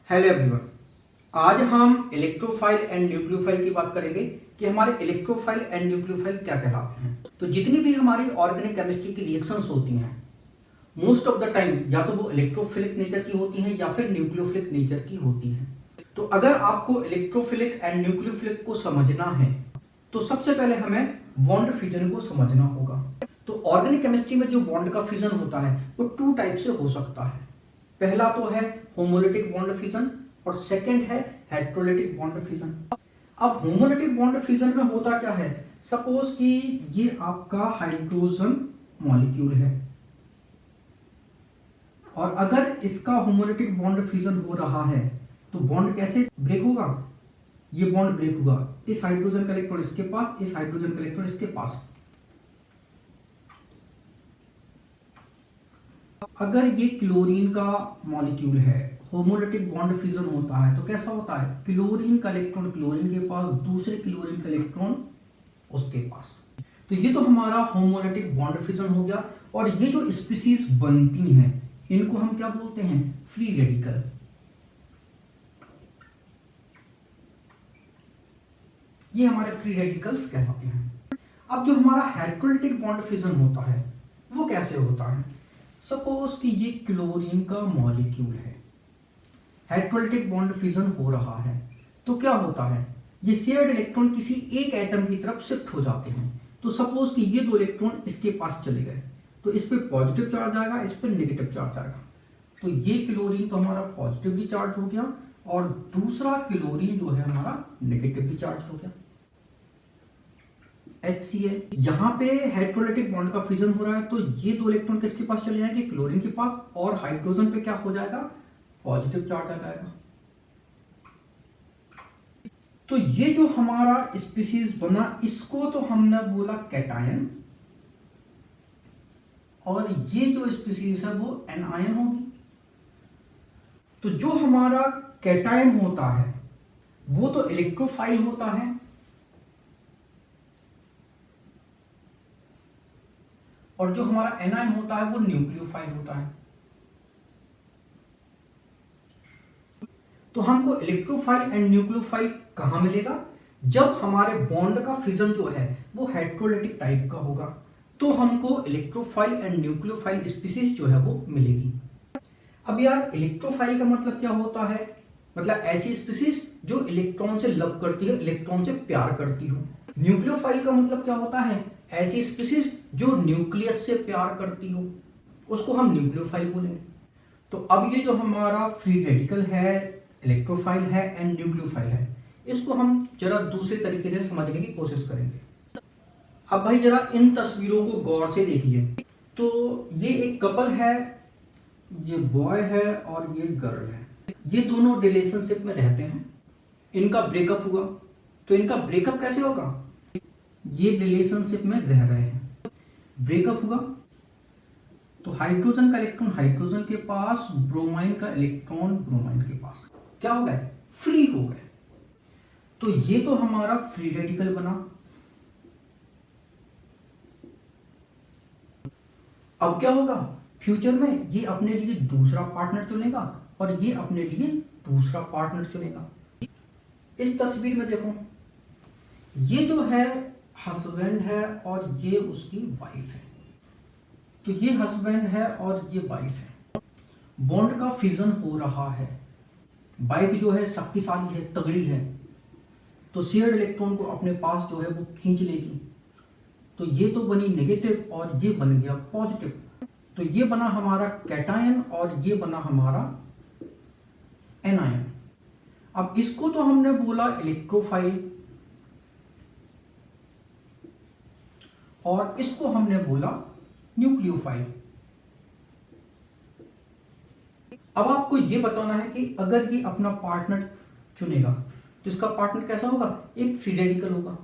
Hello everyone. आज हम electrophile and nucleophile की बात करेंगे कि हमारे इलेक्ट्रोफाइल एंड न्यूक्लियोफाइल क्या कहलाते हैं। तो जितनी भी हमारी ऑर्गेनिक केमिस्ट्री की रिएक्शंस होती हैं मोस्ट ऑफ द टाइम या तो वो इलेक्ट्रोफिलिक नेचर की होती हैं या फिर न्यूक्लियोफिलिक नेचर की होती हैं। तो अगर आपको इलेक्ट्रोफिलिक एंड न्यूक्लियोफिलिक को समझना है तो सबसे पहले हमें बॉन्ड फिजन को समझना होगा। तो ऑर्गेनिक केमिस्ट्री में जो बॉन्ड का फिजन होता है वो टू टाइप से हो सकता है। पहला तो है होमोलिटिक बॉन्ड फिजन और सेकंड है हेटेरोलिटिक बॉन्ड फिजन। अब होमोलिटिक बॉन्ड फिजन में होता क्या है, सपोज कि ये आपका हाइड्रोजन मॉलिक्यूल है और अगर इसका होमोलिटिक बॉन्ड फिजन हो रहा है तो बॉन्ड कैसे ब्रेक होगा, ये बॉन्ड ब्रेक होगा इस हाइड्रोजन का इलेक्ट्रॉन इसके पास, इस हाइड्रोजन का इलेक्ट्रॉन इसके पास। अगर ये क्लोरीन का मॉलिक्यूल है, होमोलिटिक बॉन्ड फिजन होता है तो कैसा होता है, क्लोरीन का इलेक्ट्रॉन क्लोरीन के पास, दूसरे क्लोरीन का इलेक्ट्रॉन उसके पास। तो ये तो हमारा होमोलिटिक बॉन्ड फिजन हो गया। और ये जो स्पीसीज बनती हैं इनको हम क्या बोलते हैं, फ्री रेडिकल। ये हमारे फ्री रेडिकल्स कहलाते हैं। अब जो हमारा हेटेरोलिटिक बॉन्ड फिजन होता है वो कैसे होता है, सपोज कि ये क्लोरीन का मॉलिक्यूल है, हेटेरोलिटिक बॉन्ड फिजन हो रहा है तो क्या होता है, ये शेयर्ड इलेक्ट्रॉन किसी एक एटम की तरफ शिफ्ट हो जाते हैं। तो सपोज कि ये दो इलेक्ट्रॉन इसके पास चले गए तो इस पे पॉजिटिव चार्ज आएगा, इस पे नेगेटिव चार्ज आएगा। तो ये क्लोरीन तो हमारा पॉजिटिवली चार्ज हो गया और दूसरा क्लोरीन जो है हमारा नेगेटिवली चार्ज हो गया, HCl। यहाँ पे हेटेरोलिटिक बॉन्ड का फिजन हो रहा है तो ये दो इलेक्ट्रॉन किसके पास चले जाएंगे, क्लोरीन के पास, और हाइड्रोजन पे क्या हो जाएगा, पॉजिटिव चार्ज आ जाएगा। तो ये जो हमारा स्पीसीज बना इसको तो हमने बोला कैटायन, और ये जो स्पीसीज है वो एनायन होगी। तो जो हमारा कैटायन होता है वो तो इलेक्ट्रोफाइल होता है और जो हमारा एनायन होता है वो न्यूक्लियोफाइल होता है। तो हमको इलेक्ट्रोफाइल एंड न्यूक्लियोफाइल कहां मिलेगा, जब हमारे बॉन्ड का फिजन जो है वो हेटेरोलिटिक टाइप का होगा तो हमको इलेक्ट्रोफाइल एंड न्यूक्लियोफाइल स्पीसीज जो है वो मिलेगी। अब यार इलेक्ट्रोफाइल का मतलब क्या होता है, मतलब ऐसी स्पीसीज जो इलेक्ट्रॉन से लव करती है, इलेक्ट्रॉन से प्यार करती हो। न्यूक्लियोफाइल का मतलब क्या होता है, ऐसी स्पीसीज जो न्यूक्लियस से प्यार करती हो, उसको हम न्यूक्लियोफाइल बोलेंगे। तो अब ये जो हमारा फ्री रेडिकल है, इलेक्ट्रोफाइल है एंड न्यूक्लियोफाइल है, इसको हम जरा दूसरे तरीके से समझने की कोशिश करेंगे। अब भाई जरा इन तस्वीरों को गौर से देखिए। तो ये एक कपल है, ये बॉय है और ये गर्ल है। ये दोनों रिलेशनशिप में रहते हैं, इनका ब्रेकअप हुआ। तो इनका ब्रेकअप कैसे होगा, ये रिलेशनशिप में रह रहे हैं, ब्रेकअप हुआ तो हाइड्रोजन का इलेक्ट्रॉन हाइड्रोजन के पास, ब्रोमाइन का इलेक्ट्रॉन ब्रोमाइन के पास, क्या हो गए, फ्री हो गए। तो ये तो हमारा फ्री रेडिकल बना। अब क्या होगा, फ्यूचर में ये अपने लिए दूसरा पार्टनर चुनेगा और ये अपने लिए दूसरा पार्टनर चुनेगा। इस तस्वीर में देखो, ये जो है हस्बैंड है और ये उसकी वाइफ है। तो ये हस्बैंड है और ये वाइफ है, बॉन्ड का फिजन हो रहा है। वाइफ जो है शक्तिशाली है, तगड़ी है, तो शेयर्ड इलेक्ट्रॉन को अपने पास जो है वो खींच लेगी। तो ये तो बनी नेगेटिव और ये बन गया पॉजिटिव। तो ये बना हमारा कैटायन और ये बना हमारा एनायन। अब इसको तो हमने बोला इलेक्ट्रोफाइल और इसको हमने बोला न्यूक्लियोफाइल। अब आपको यह बताना है कि अगर ये अपना पार्टनर चुनेगा तो इसका पार्टनर कैसा होगा, एक फ्री रेडिकल होगा।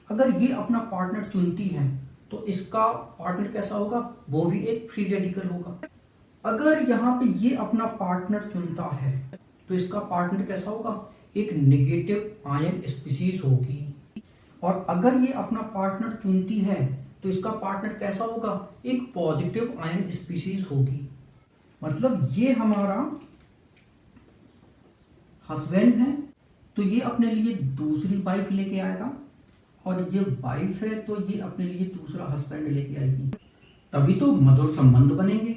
अगर ये अपना पार्टनर चुनती है तो इसका पार्टनर कैसा होगा, वो भी एक फ्री रेडिकल होगा। अगर यहां पे ये अपना पार्टनर चुनता है तो इसका पार्टनर कैसा होगा, एक नेगेटिव आयन स्पीसीज होगी। और अगर ये अपना पार्टनर चुनती है तो इसका पार्टनर कैसा होगा, एक पॉजिटिव आयन स्पीसीज होगी। मतलब ये हमारा हस्बैंड है तो ये अपने लिए दूसरी वाइफ लेके आएगा, और ये वाइफ है तो ये अपने लिए दूसरा हस्बैंड लेके आएगी, तभी तो मधुर संबंध बनेंगे।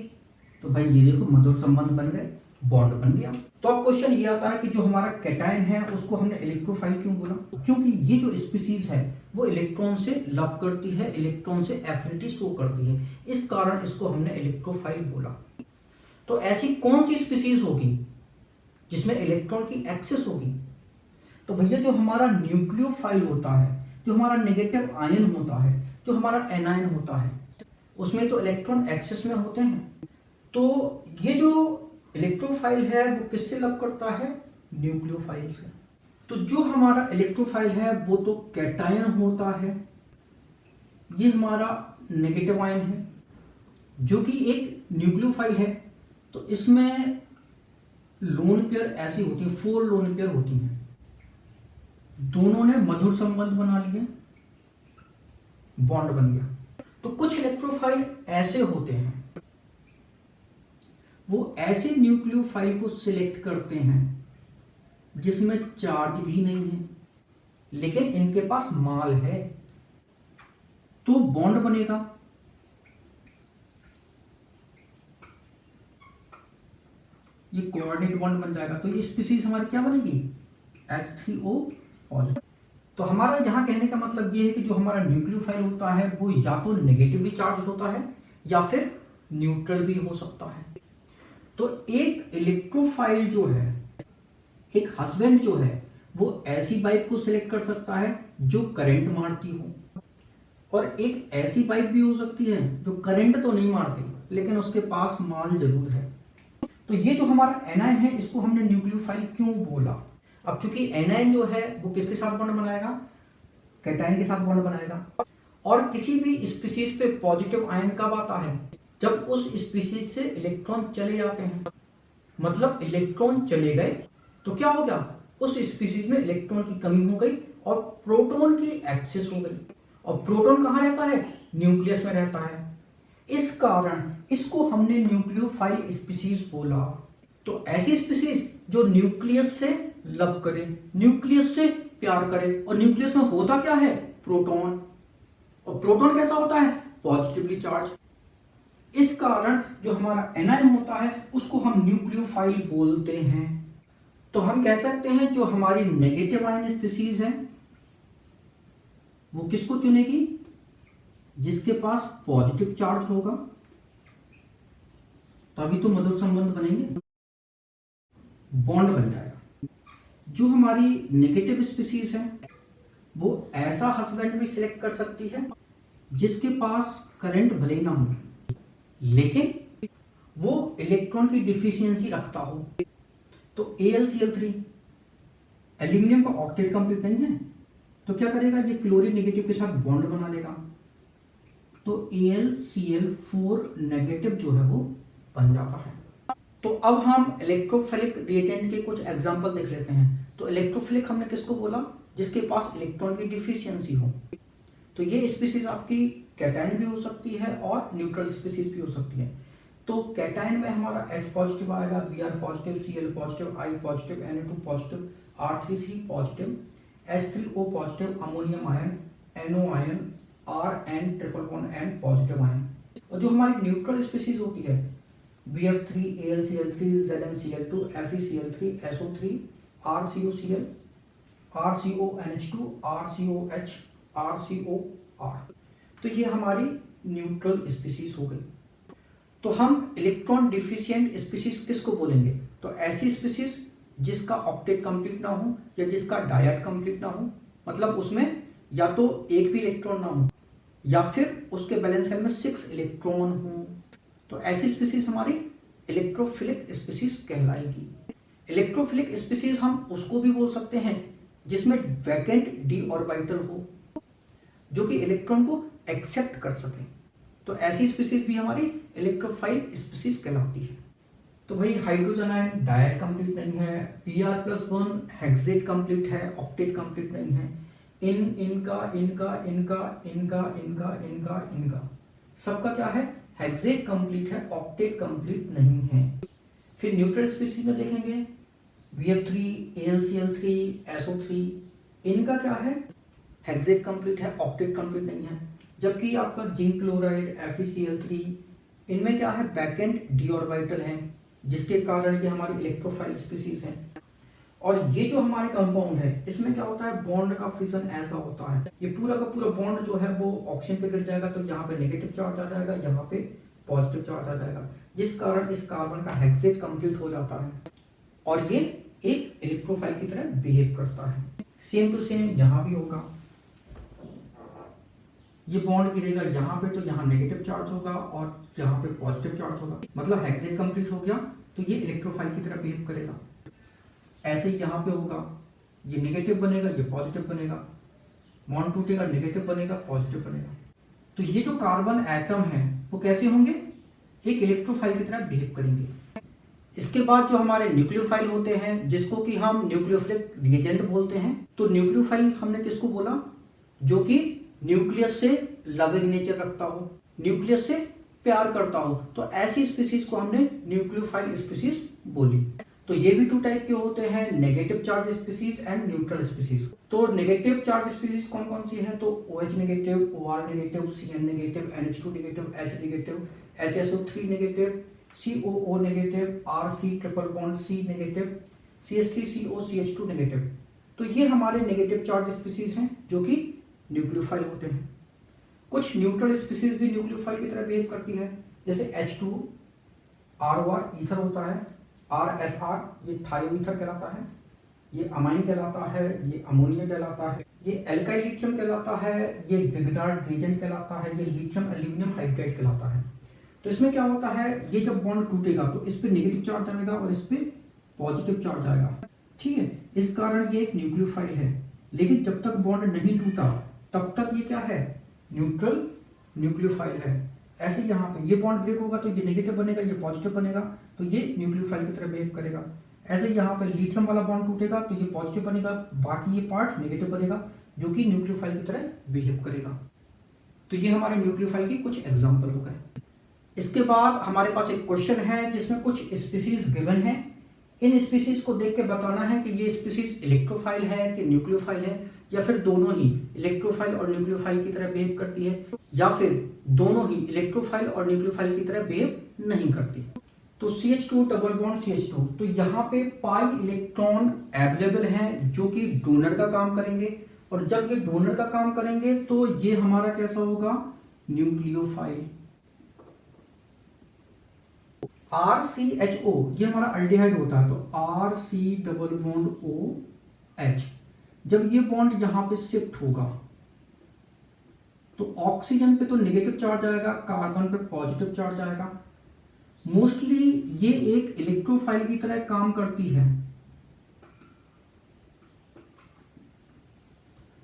तो भाई ये देखो मधुर संबंध बन गए, बॉन्ड बन गया। तो अब क्वेश्चन ये आता है कि जो हमारा कैटायन है उसको हमने इलेक्ट्रोफाइल क्यों बोला? क्योंकि ये जो स्पीसीज है वो इलेक्ट्रॉन से लव करती है, इलेक्ट्रॉन से एफिनिटी शो करती है, इस कारण इसको हमने इलेक्ट्रोफाइल बोला। तो ऐसी कौन सी स्पीसीज होगी जिसमें इलेक्ट्रॉन की एक्सेस होगी? तो भैया जो हमारा न्यूक्लियोफाइल होता है, जो हमारा नेगेटिव आयन होता है, जो हमारा एनायन होता है, उसमें तो इलेक्ट्रॉन एक्सेस में होते हैं। तो ये जो इलेक्ट्रोफाइल है वो किससे लव करता है? न्यूक्लियोफाइल से। तो जो हमारा इलेक्ट्रोफाइल है वो तो कैटायन होता है, ये हमारा नेगेटिव आयन है, जो कि एक न्यूक्लियोफाइल है। तो इसमें लोन पेयर ऐसी होती है, 4 लोन पेयर होती हैं, दोनों ने मधुर संबंध बना लिया, बॉन्ड बन गया। तो कुछ इलेक्ट्रोफाइल ऐसे होते हैं, वो ऐसे न्यूक्लियोफाइल को सिलेक्ट करते हैं जिसमें चार्ज भी नहीं है लेकिन इनके पास माल है, तो बॉन्ड बनेगा। ये कोऑर्डिनेट बॉन्ड बन जाएगा, तो ये स्पीसीज हमारी क्या बनेगी? H3O positive. तो हमारा यहां कहने का मतलब ये है कि जो हमारा न्यूक्लियोफाइल होता है वो या तो नेगेटिवली चार्ज होता है या फिर न्यूट्रल भी हो सकता है। तो एक इलेक्ट्रोफाइल जो है, एक हस्बैंड जो है, वो ऐसी वाइफ को सिलेक्ट कर सकता है जो करंट मारती हो, और एक ऐसी वाइफ भी हो सकती है जो करंट तो नहीं मारती लेकिन उसके पास माल जरूर है। तो ये जो हमारा एनायन है इसको हमने न्यूक्लियोफाइल क्यों बोला? अब चूंकि एनायन जो है वो किसके साथ बॉन्ड बनाएगा? कैटायन के साथ बॉन्ड बनाएगा। और किसी भी स्पीसीज पे पॉजिटिव आयन कब आता है? जब उस स्पीसीज से इलेक्ट्रॉन चले जाते हैं। मतलब इलेक्ट्रॉन चले गए तो क्या हो गया? उस स्पीसीज में इलेक्ट्रॉन की कमी हो गई और प्रोटॉन की एक्सेस हो गई। और प्रोटॉन कहाँ रहता है? न्यूक्लियस में रहता है। इस कारण इसको हमने न्यूक्लियोफाइल स्पीसीज बोला। तो ऐसी स्पीसीज जो न्यूक्लियस से लव करे, न्यूक्लियस से प्यार करे, और न्यूक्लियस में होता क्या है? प्रोटॉन। और प्रोटॉन कैसा होता है? Positively charge. इस कारण जो हमारा एनायन होता है उसको हम न्यूक्लियोफाइल बोलते हैं। तो हम कह सकते हैं जो हमारी नेगेटिव आयन स्पीसीज है वो किसको चुनेगी? जिसके पास पॉजिटिव चार्ज होगा, तभी तो मधुर संबंध बनेंगे, बॉन्ड बन जाएगा। जो हमारी नेगेटिव स्पीसीज है वो ऐसा हस्बैंड भी सिलेक्ट कर सकती है जिसके पास करंट भले ना हो लेकिन वो इलेक्ट्रॉन की डिफिशियंसी रखता हो। तो AlCl3 एल्यूमिनियम का ऑक्टेट कंप्लीट नहीं है तो क्या करेगा? ये क्लोरीन नेगेटिव के साथ बॉन्ड बना लेगा, तो AlCl4 नेगेटिव जो है वो बन जाता है। तो अब हम इलेक्ट्रोफिलिक रिएजेंट के कुछ एग्जांपल देख लेते हैं। तो इलेक्ट्रोफिलिक हमने किसको बोला? जिसके पास इलेक्ट्रॉन की डिफिशियंसी हो। तो ये स्पीसीज आपकी कैटायन भी हो सकती है और न्यूट्रल स्पीसीज भी हो सकती है। तो कैटायन में हमारा H पॉजिटिव आएगा, Br positive, Cl positive, I positive, Na2 positive, R3C positive, H3O positive, ammonium ion, NO ion, Rn triple bond N positive ion. और जो हमारी न्यूट्रल स्पीसीज होती है BF3, AlCl3, ZnCl2, FeCl3, SO3, RCOCl, RCONH2, RCOH, RCOR। तो ये हमारी neutral species हो गई। तो हम इलेक्ट्रॉन डिफिशिएंट स्पीसीज किसको बोलेंगे? तो ऐसी स्पीसीज जिसका ऑक्टेट कंप्लीट ना हो या जिसका डायट कंप्लीट ना हो, मतलब उसमें या तो एक भी इलेक्ट्रॉन ना हो या फिर उसके बैलेंस शेल में 6 इलेक्ट्रॉन हो। तो ऐसी स्पीसीज हमारी इलेक्ट्रोफिलिक स्पीसीज कहलाएगी। इलेक्ट्रोफिलिक स्पीसीज हम उसको भी बोल सकते हैं जिसमें वैकेंट डी ऑर्बिटल हो, जो कि इलेक्ट्रॉन को एक्सेप्ट कर सके। तो ऐसी स्पीसीज भी हमारी इलेक्ट्रोफाइल स्पीसीज कहलाती है। तो भाई हाइड्रोजन आयन डायट कंप्लीट नहीं है, Br+1 हेक्सेट कंप्लीट है, ऑक्टेट कंप्लीट नहीं है, इनका सबका क्या है? हेक्सेट कंप्लीट है, ऑक्टेट कंप्लीट नहीं है। फिर न्यूट्रल स्पीसीज में देखेंगे BF3, AlCl3, SO3, इनका क्या है, हेक्सेट कंप्लीट है, ऑक्टेट कंप्लीट नहीं है। जबकि आपका जिंक क्लोराइड, FeCl3, इनमें क्या है, बैकेंड डी ऑर्बिटल है, जिसके कारण ये हमारी इलेक्ट्रोफाइल स्पीसीज है। और ये जो हमारे कंपाउंड है, इसमें क्या होता है, बॉन्ड का फिजन ऐसा होता है, ये पूरा का पूरा बॉन्ड जो है वो ऑक्सीजन पे गिर जाएगा, तो यहाँ पे नेगेटिव चार्ज आ जाएगा, यहाँ पे पॉजिटिव चार्ज आ जाएगा, जिस कारण इस कार्बन का हेक्सेट कंप्लीट हो जाता है और ये एक इलेक्ट्रोफाइल की तरह बिहेव करता है। सेम टू सेम यहाँ भी होगा, ये बॉन्ड गिरेगा यहाँ पे, तो यहाँ नेगेटिव चार्ज होगा और यहाँ पे पॉजिटिव चार्ज होगा, मतलब हेक्सेट कंप्लीट हो गया, तो ये इलेक्ट्रोफाइल की तरह बिहेव करेगा। ऐसे ही यहाँ पे होगा, ये नेगेटिव बनेगा, ये पॉजिटिव बनेगा, बॉन्ड टूटेगा, नेगेटिव बनेगा, पॉजिटिव बनेगा। तो ये जो कार्बन एटम है वो कैसे होंगे, एक इलेक्ट्रोफाइल की तरह बिहेव करेंगे। इसके बाद जो हमारे न्यूक्लियोफाइल होते हैं, जिसको कि हम न्यूक्लियोफिलिक रिएजेंट बोलते हैं। तो न्यूक्लियोफाइल हमने किसको बोला, जो कि न्यूक्लियस से लविंग नेचर रखता हो, न्यूक्लियस से प्यार करता हो, तो ऐसी स्पीसीज को हमने न्यूक्लियोफाइल स्पीसीज बोली। तो ये भी 2 टाइप के होते हैं, negative charge species and neutral species. तो नेगेटिव चार्ज स्पीसीज कौन कौन सी है, तो OH negative, OR negative, CN negative, NH2 negative, H negative, HSO3 negative, COO negative, RC triple bond C negative, CH3CO CH2 negative. तो ये हमारे negative charge species हैं जो कि न्यूक्लियोफाइल होते हैं। कुछ न्यूट्रल स्पीसीज भी न्यूक्लियोफाइल की तरह बिहेव करती है, जैसे H2 ROR ईथर होता है, RSR ये थायोईथर कहलाता है, ये अमाइन कहलाता है, ये अमोनिया कहलाता है, ये एल्काइल लिथियम कहलाता है, ये गिगडार्ड रिएजेंट कहलाता है, ये लिथियम एल्यूमिनियम हाइड्राइड कहलाता है। तो इसमें क्या होता है, ये जब बॉन्ड टूटेगा तो इस पे नेगेटिव चार्ज आएगा और इस पे पॉजिटिव चार्ज आएगा, ठीक है। इस कारण ये एक न्यूक्लियोफाइल है, लेकिन जब तक बॉन्ड नहीं टूटा तब तक ये क्या है, न्यूट्रल न्यूक्लियोफाइल है। ऐसे यहाँ पे ये बॉन्ड ब्रेक होगा तो ये नेगेटिव बनेगा, ये पॉजिटिव बनेगा, तो ये न्यूक्लियोफाइल की तरह बिहेव करेगा। ऐसे यहाँ पे लिथियम वाला बॉन्ड टूटेगा तो ये पॉजिटिव बनेगा, बाकी ये पार्ट नेगेटिव बनेगा, जो कि न्यूक्लियोफाइल की तरह बिहेव करेगा। तो ये हमारे न्यूक्लियोफाइल की कुछ एग्जाम्पल हो गए। इसके बाद हमारे पास एक क्वेश्चन है जिसमें कुछ स्पीसीज गिवन है। इन स्पीसीज को देख के बताना है कि ये स्पीसीज इलेक्ट्रोफाइल है कि न्यूक्लियोफाइल है, या फिर दोनों ही इलेक्ट्रोफाइल और न्यूक्लियोफाइल की तरह बिहेव करती है, या फिर दोनों ही इलेक्ट्रोफाइल और न्यूक्लियोफाइल की तरह बिहेव नहीं करती। तो CH2 डबल बॉन्ड CH2, तो यहाँ पे पाई इलेक्ट्रॉन अवेलेबल है जो कि डोनर का काम करेंगे, और जब ये डोनर का काम करेंगे तो ये हमारा कैसा होगा, न्यूक्लियोफाइल। RCHO ये हमारा अल्डिहाइड होता है, तो RC डबल बॉन्ड OH, जब ये बॉन्ड यहां पे शिफ्ट होगा तो ऑक्सीजन पे तो नेगेटिव चार्ज आएगा, कार्बन पे पॉजिटिव चार्ज आएगा। मोस्टली ये एक इलेक्ट्रोफाइल की तरह काम करती है,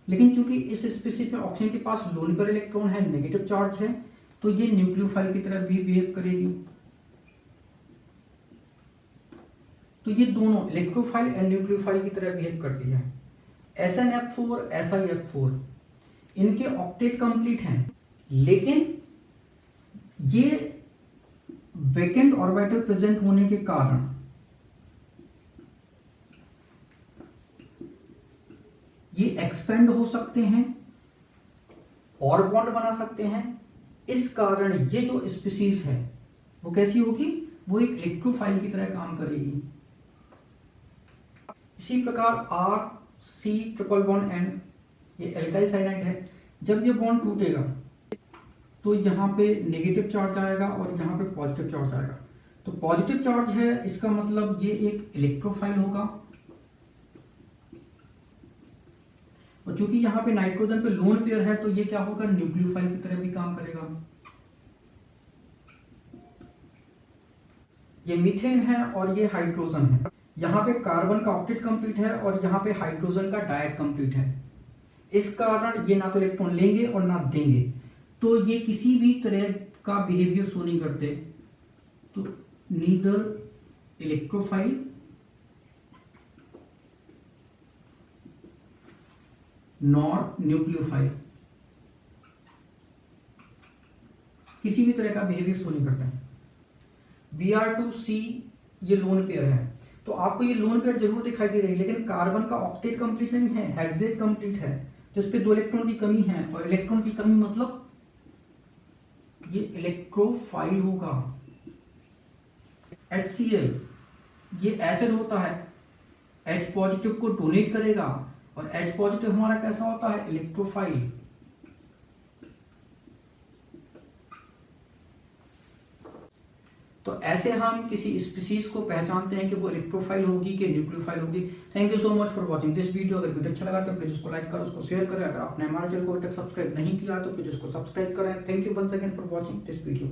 लेकिन चूंकि इस स्पीसीज में ऑक्सीजन के पास लोन पर इलेक्ट्रॉन है, नेगेटिव चार्ज है, तो ये न्यूक्लियोफाइल की तरह भी बिहेव करेगी। तो ये दोनों इलेक्ट्रोफाइल एंड न्यूक्लियोफाइल की तरह बिहेव करती है। SnF4 SiF4 इनके ऑक्टेट कंप्लीट हैं, लेकिन ये वैकेंट ऑर्बिटल प्रेजेंट होने के कारण ये एक्सपेंड हो सकते हैं और बॉन्ड बना सकते हैं। इस कारण ये जो स्पीसीज है वो कैसी होगी, वो एक इलेक्ट्रोफाइल की तरह काम करेगी। इसी प्रकार RC ट्रिपल बॉन्ड N ये एल्काइल साइनाइड है, जब ये बॉन्ड टूटेगा तो यहाँ पे नेगेटिव चार्ज आएगा और यहाँ पे पॉजिटिव चार्ज आएगा। तो पॉजिटिव चार्ज है, इसका मतलब ये एक इलेक्ट्रोफाइल होगा, और चूंकि यहाँ पे नाइट्रोजन पे लोन पेयर है तो ये क्या होगा, न्यूक्लियोफाइल की तरह भी काम करेगा। ये मीथेन है और ये हाइड्रोजन है, यहाँ पे कार्बन का ऑक्टेट कंप्लीट है और यहाँ पे हाइड्रोजन का डायट कंप्लीट है। इस कारण ये ना तो इलेक्ट्रॉन लेंगे और ना देंगे, तो ये किसी भी तरह का बिहेवियर शो नहीं करते। तो नीदर इलेक्ट्रोफाइल नॉर न्यूक्लियोफाइल, किसी भी तरह का बिहेवियर शो नहीं करते हैं। Br2C ये लोन पेयर है, तो आपको ये लोन पेयर जरूर दिखाई दे रही है, लेकिन कार्बन का ऑक्टेट कंप्लीट नहीं है, हेक्सेट कंप्लीट है, जिस पे 2 इलेक्ट्रॉन की कमी है। और इलेक्ट्रॉन की कमी मतलब ये इलेक्ट्रोफाइल होगा। HCl ये एसिड होता है, H पॉजिटिव को डोनेट करेगा, और H पॉजिटिव हमारा कैसा होता है, इलेक्ट्रोफाइल। तो ऐसे हम किसी स्पीसीज को पहचानते हैं कि वो इलेक्ट्रोफाइल होगी कि न्यूक्लियोफाइल होगी। Thank you so much for watching this video. अगर वीडियो अच्छा लगा तो प्लीज उसको लाइक करो, उसको शेयर करें। अगर आपने हमारे चैनल को अभी तक सब्सक्राइब नहीं किया तो प्लीज उसको सब्सक्राइब करें। Thank you once again for watching this video.